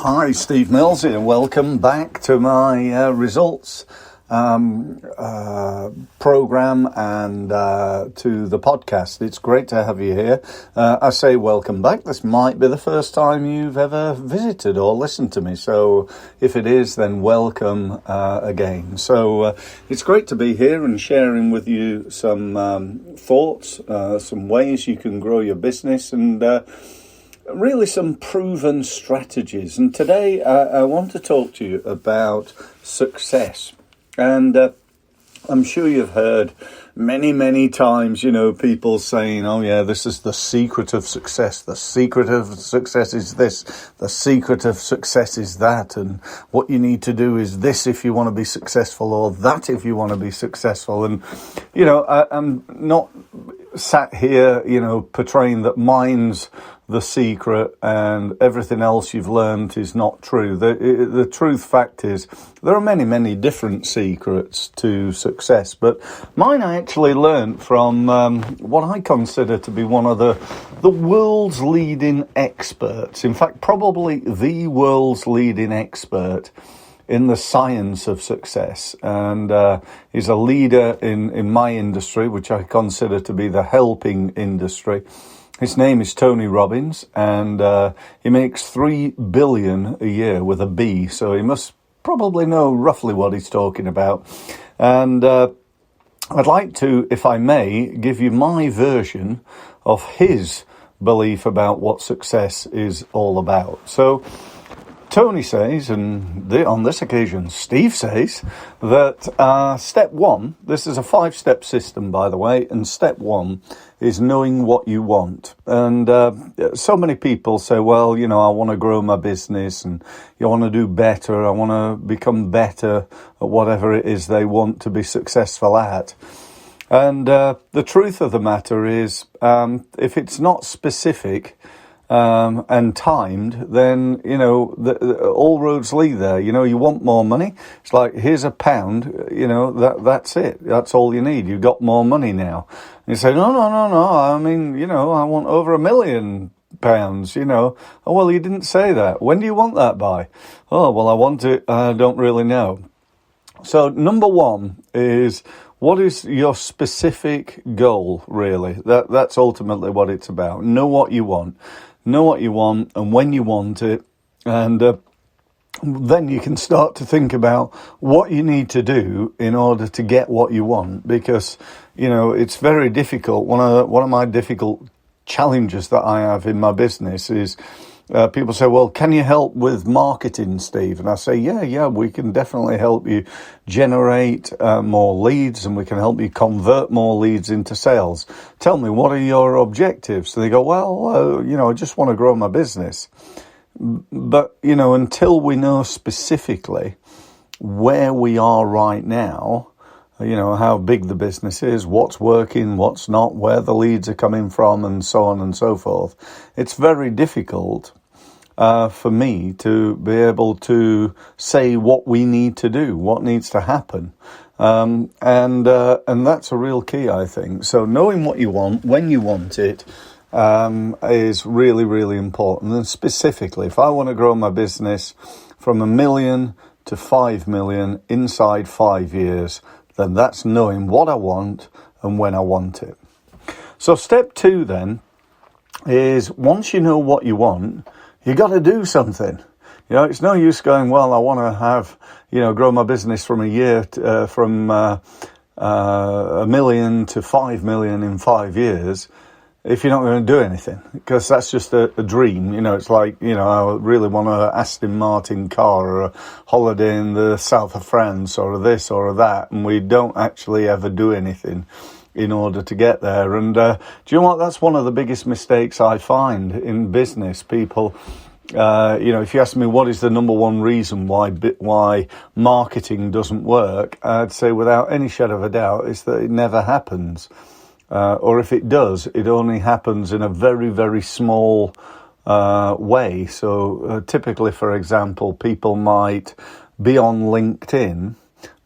Hi, Steve Mills here. Welcome back to my results program and to the podcast. It's great to have you here. I say welcome back. This might be the first time you've ever visited or listened to me. So if it is, then welcome again. So it's great to be here and sharing with you some thoughts, some ways you can grow your business and really some proven strategies. And today I want to talk to you about success. And I'm sure you've heard many times, people saying, oh yeah, this is the secret of success. The secret of success is this. The secret of success is that. And what you need to do is this if you want to be successful, or that if you want to be successful. And, I'm not sat here, portraying that mine's the secret and everything else you've learned is not true. The truth fact is there are many different secrets to success, but mine I actually learned from what I consider to be one of the world's leading experts. In fact, probably the world's leading expert in the science of success, and he's a leader in my industry, which I consider to be the helping industry. His name is Tony Robbins, and he makes $3 billion a year with a B, so he must probably know roughly what he's talking about. And I'd like to, if I may, give you my version of his belief about what success is all about. So Tony says, and on this occasion, Steve says, that step one, this is a 5-step system, by the way, and step one is knowing what you want. And so many people say, well, I want to grow my business and you want to do better. I want to become better at whatever it is they want to be successful at. And the truth of the matter is, if it's not specific, and timed, then, all roads lead there. You want more money. It's like, here's £1, that's it. That's all you need. You've got more money now. And you say, no. I mean, I want over £1 million. Oh, well, you didn't say that. When do you want that by? Oh, well, I want it. I don't really know. So number one is, what is your specific goal, really? That's ultimately what it's about. Know what you want. Know what you want and when you want it, and then you can start to think about what you need to do in order to get what you want, because, it's very difficult. One of my difficult challenges that I have in my business is people say, well, can you help with marketing, Steve? And I say, yeah, we can definitely help you generate more leads, and we can help you convert more leads into sales. Tell me, what are your objectives? So they go, well, I just want to grow my business. But, until we know specifically where we are right now, how big the business is, what's working, what's not, where the leads are coming from, and so on and so forth, it's very difficult for me to be able to say what we need to do, what needs to happen. And that's a real key, I think. So knowing what you want, when you want it, is really important. And specifically, if I want to grow my business from $1 million to $5 million inside 5 years, then that's knowing what I want and when I want it. So step two then is, once you know what you want, you got to do something. It's no use going, well, I want to have, grow my business from from $1 million to $5 million in 5 years, if you're not going to do anything, because that's just a dream. It's like, I really want an Aston Martin car, or a holiday in the south of France, or this or that, and we don't actually ever do anything in order to get there. And do you know what? That's one of the biggest mistakes I find in business. People, if you ask me what is the number one reason why marketing doesn't work, I'd say without any shadow of a doubt is that it never happens. Or if it does, it only happens in a very small way. So typically, for example, people might be on LinkedIn,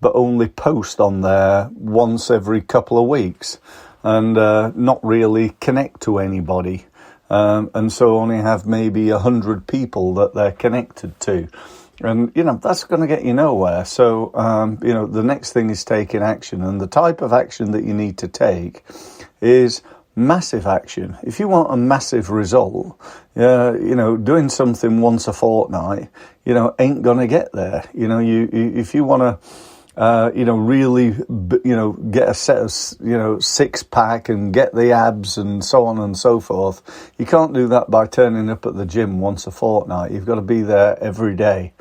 but only post on there once every couple of weeks and not really connect to anybody. and so only have maybe 100 people that they're connected to. And, that's going to get you nowhere. So, the next thing is taking action. And the type of action that you need to take is massive action. If you want a massive result, doing something once a fortnight, ain't going to get there. If you want to, really, get a set of, six pack and get the abs and so on and so forth, you can't do that by turning up at the gym once a fortnight. You've got to be there every day,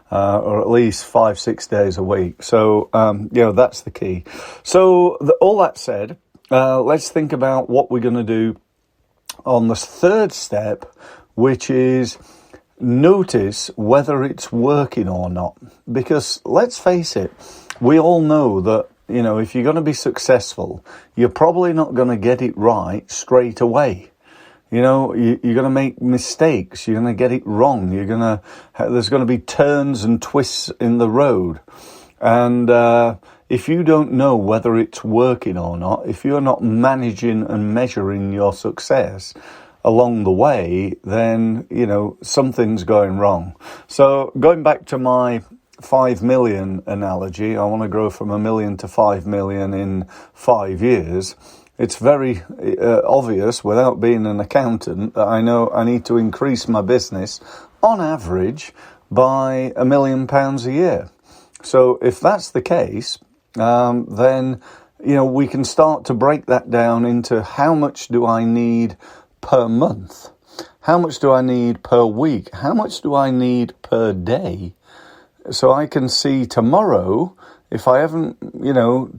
or at least 5-6 days a week. So, that's the key. So all that said, let's think about what we're going to do on the third step, which is notice whether it's working or not. Because let's face it, we all know that, if you're going to be successful, you're probably not going to get it right straight away. You're going to make mistakes. You're going to get it wrong. There's going to be turns and twists in the road. And if you don't know whether it's working or not, if you're not managing and measuring your success along the way, then, something's going wrong. So going back to my 5 million analogy, I want to grow from 1 million to 5 million in 5 years. It's very obvious, without being an accountant, that I know I need to increase my business on average by £1 million a year. So if that's the case, then, we can start to break that down into how much do I need per month? How much do I need per week? How much do I need per day? So I can see tomorrow, if I haven't,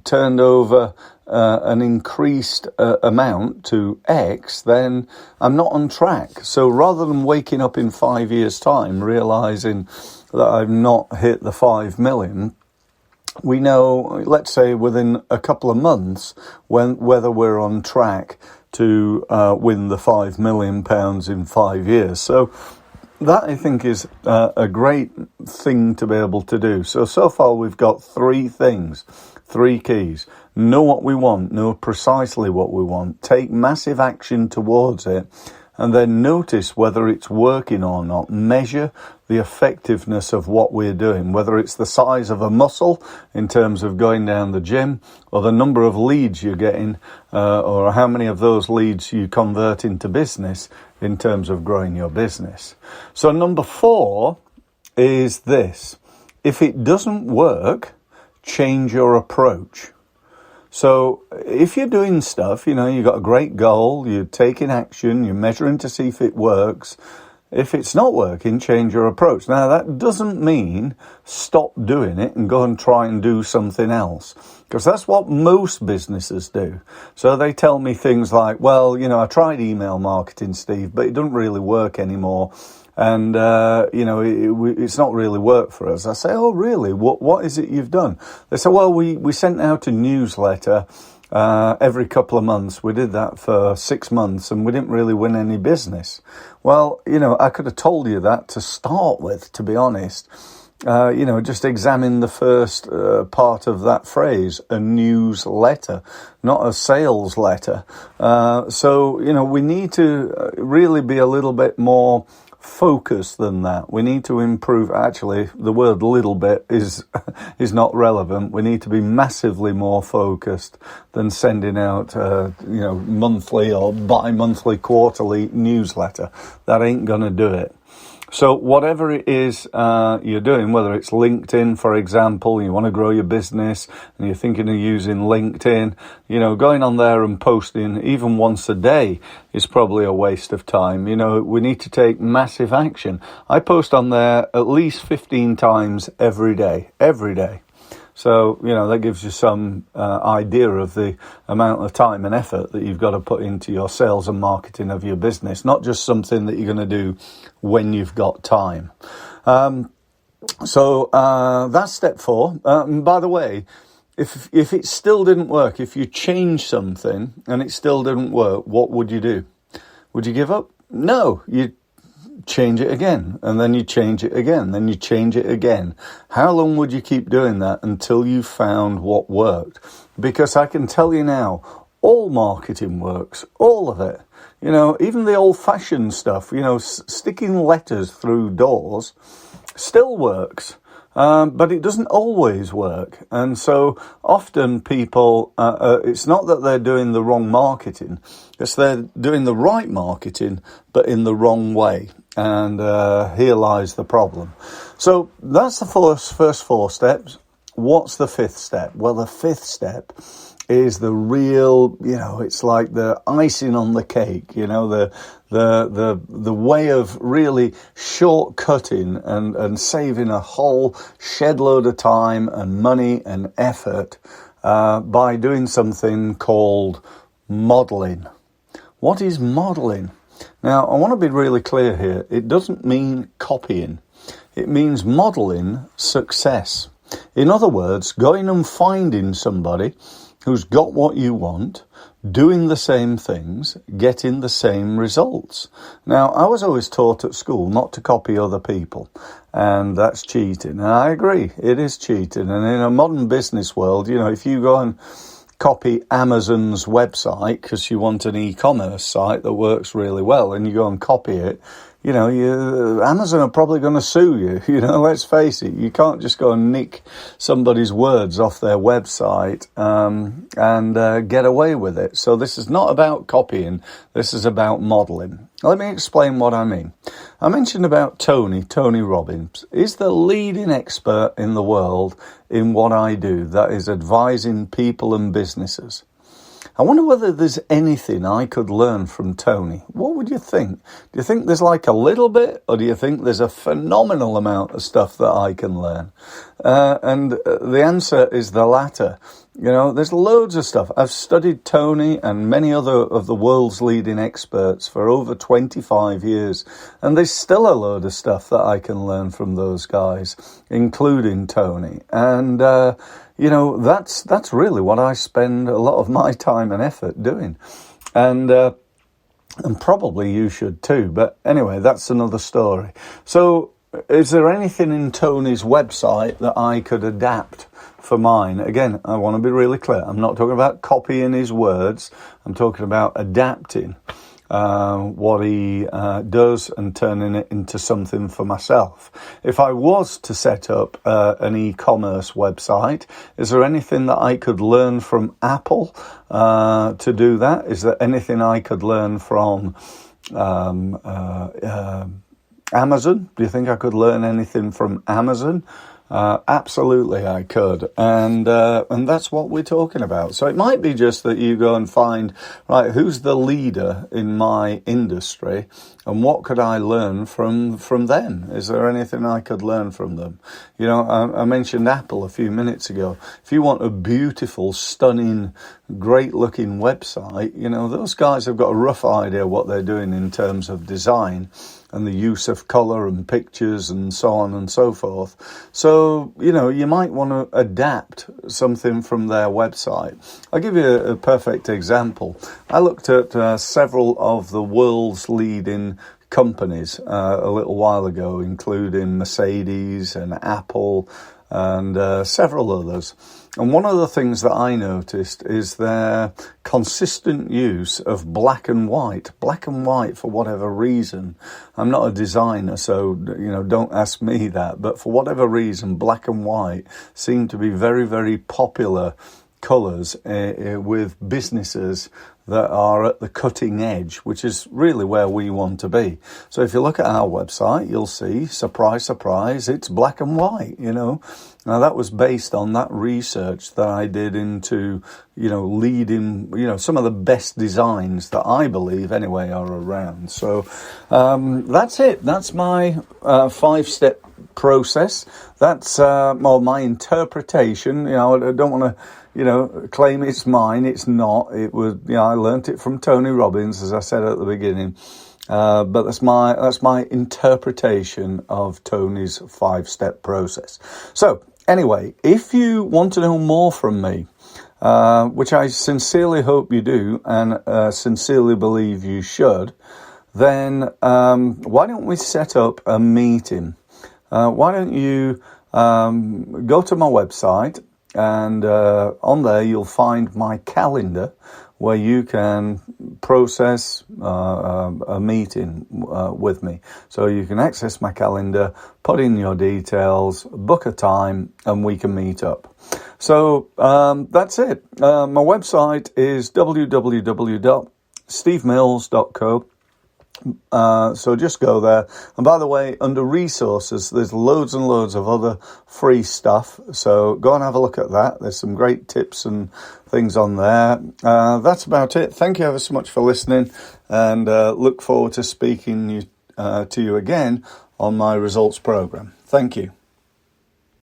turned over an increased amount to X, then I'm not on track. So rather than waking up in 5 years' time, realizing that I've not hit the 5 million, we know, let's say within a couple of months, whether we're on track to win the £5 million in 5 years. So that, I think, is a great thing to be able to do. So far we've got 3 things, 3 keys. Know what we want, know precisely what we want, take massive action towards it, and then notice whether it's working or not. Measure the effectiveness of what we're doing, whether it's the size of a muscle in terms of going down the gym, or the number of leads you're getting, or how many of those leads you convert into business in terms of growing your business. So number 4 is this. If it doesn't work, change your approach. So if you're doing stuff, you've got a great goal, you're taking action, you're measuring to see if it works. If it's not working, change your approach. Now, that doesn't mean stop doing it and go and try and do something else, because that's what most businesses do. So they tell me things like, well, I tried email marketing, Steve, but it doesn't really work anymore. And, it's not really worked for us. I say, oh, really? What is it you've done? They say, well, we sent out a newsletter every couple of months. We did that for 6 months and we didn't really win any business. Well, I could have told you that to start with, to be honest. Just examine the first part of that phrase, a newsletter, not a sales letter. So we need to really be a little bit more focused than that. We need to improve. Actually, the word little bit is not relevant. We need to be massively more focused than sending out monthly or bi-monthly, quarterly newsletter. That ain't gonna do it. So whatever it is you're doing, whether it's LinkedIn, for example, you want to grow your business and you're thinking of using LinkedIn, going on there and posting even once a day is probably a waste of time. We need to take massive action. I post on there at least 15 times every day. So, that gives you some idea of the amount of time and effort that you've got to put into your sales and marketing of your business, not just something that you're going to do when you've got time. So that's step 4. By the way, if it still didn't work, if you change something and it still didn't work, what would you do? Would you give up? No, you change it again, and then you change it again, then you change it again. How long would you keep doing that until you found what worked? Because I can tell you now, all marketing works, all of it. even the old-fashioned stuff, sticking letters through doors still works. But it doesn't always work. And so often people, it's not that they're doing the wrong marketing, it's they're doing the right marketing, but in the wrong way. And here lies the problem. So that's the first 4 steps. What's the 5th step? Well, the 5th step is the real, it's like the icing on the cake, the way of really shortcutting and saving a whole shed load of time and money and effort by doing something called modeling. What is modeling? Now, I want to be really clear here. It doesn't mean copying. It means modeling success. In other words, going and finding somebody who's got what you want, doing the same things, getting the same results. Now, I was always taught at school not to copy other people, and that's cheating. And I agree, it is cheating. And in a modern business world, if you go and copy Amazon's website because you want an e-commerce site that works really well, and you go and copy it, Amazon are probably going to sue you. Let's face it, you can't just go and nick somebody's words off their website and get away with it. So this is not about copying, this is about modeling. Let me explain what I mean. I mentioned about Tony Robbins. He's the leading expert in the world in what I do, that is advising people and businesses. I wonder whether there's anything I could learn from Tony. What would you think? Do you think there's like a little bit, or do you think there's a phenomenal amount of stuff that I can learn? And the answer is the latter. There's loads of stuff. I've studied Tony and many other of the world's leading experts for over 25 years, and there's still a load of stuff that I can learn from those guys, including Tony. And that's really what I spend a lot of my time and effort doing. And probably you should too. But anyway, that's another story. So is there anything in Tony's website that I could adapt for mine? Again, I want to be really clear. I'm not talking about copying his words. I'm talking about adapting what he does and turning it into something for myself. If I was to set up an e-commerce website, is there anything that I could learn from Apple to do that? Is there anything I could learn from Amazon? Do you think I could learn anything from Amazon? Absolutely I could. And that's what we're talking about. So it might be just that you go and find, right, who's the leader in my industry and what could I learn from them? Is there anything I could learn from them? I mentioned Apple a few minutes ago. If you want a beautiful, stunning, great looking website, those guys have got a rough idea what they're doing in terms of design and the use of colour and pictures and so on and so forth. So, you might want to adapt something from their website. I'll give you a perfect example. I looked at several of the world's leading companies a little while ago, including Mercedes and Apple and several others. And one of the things that I noticed is their consistent use of black and white for whatever reason. I'm not a designer, so, don't ask me that. But for whatever reason, black and white seem to be very, very popular colours with businesses that are at the cutting edge, which is really where we want to be. So if you look at our website, you'll see, surprise, surprise, it's black and white, Now that was based on that research that I did into, leading, some of the best designs that I believe anyway are around. So that's it. That's my 5-step process. That's my interpretation. I don't want to claim it's mine. It's not. It was, I learnt it from Tony Robbins, as I said at the beginning. But that's my interpretation of Tony's 5-step process. So anyway, if you want to know more from me, which I sincerely hope you do and sincerely believe you should, then why don't we set up a meeting? Why don't you go to my website, and on there you'll find my calendar where you can process a meeting with me. So you can access my calendar, put in your details, book a time, and we can meet up. So that's it. My website is www.stevemills.co. So just go there. And by the way, under resources, there's loads and loads of other free stuff. So go and have a look at that. There's some great tips and things on there. That's about it. Thank you ever so much for listening, and look forward to speaking to you again on my results program. Thank you.